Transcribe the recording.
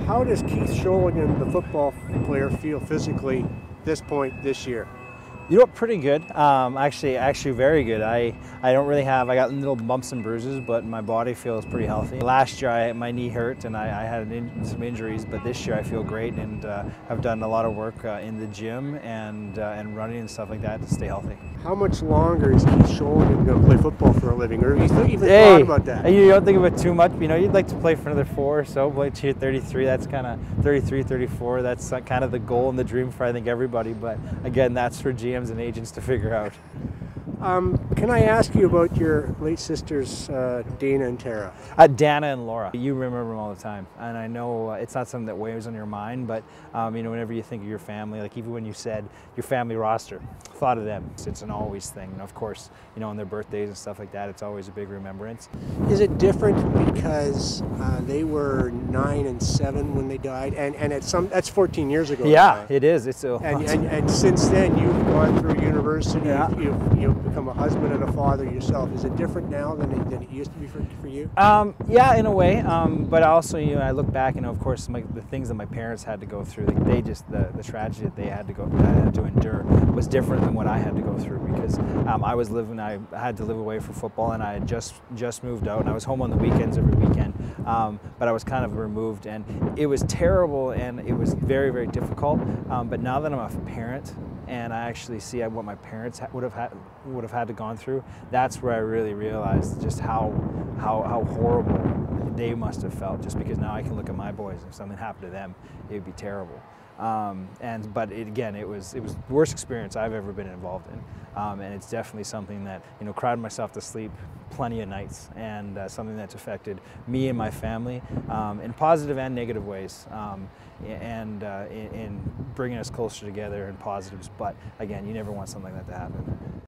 How does Keith Shologan, the football player, feel physically this point this year? You know what, pretty good. Actually very good. I don't really have, I got little bumps and bruises, but my body feels pretty healthy. Last year my knee hurt and I had some injuries, but this year I feel great and have done a lot of work in the gym and running and stuff like that to stay healthy. How much longer is Keith Shologan going to play football for a living? Or have you even thought about that? You don't think of it too much, you know, you'd like to play for another 4 or so, play to 33, that's kind of 33, 34, that's kind of the goal and the dream for I think everybody, but again, that's for GMs and agents to figure out. Can I ask you about your late sisters, Dana and Tara? Dana and Laura. You remember them all the time, and I know it's not something that weighs on your mind, but you know, whenever you think of your family, like even when you said your family roster, thought of them. It's an always thing, and of course, you know, on their birthdays and stuff like that, it's always a big remembrance. Is it different because they were 9 and 7 when they died, and that's 14 years ago? Yeah, it is. It's and since then you've gone through university. Yeah. You've become a husband and a father yourself. Is it different now than it used to be for you? Yeah, in a way. But also, you know, I look back, and of course, the things that my parents had to go through, like the tragedy that they had to endure was different than what I had to go through because I had to live away for football, and I had just moved out, and I was home on the weekends every weekend. But I was kind of removed, and it was terrible, and it was very, very difficult. But now that I'm a parent, and I actually see what my parents would have had to gone through, that's where I really realized just how horrible they must have felt. Just because now I can look at my boys, if something happened to them, it would be terrible. But it was the worst experience I've ever been involved in, and it's definitely something that, you know, cried myself to sleep plenty of nights, and something that's affected me and my family in positive and negative ways, and in bringing us closer together in positives. But again, you never want something like that to happen.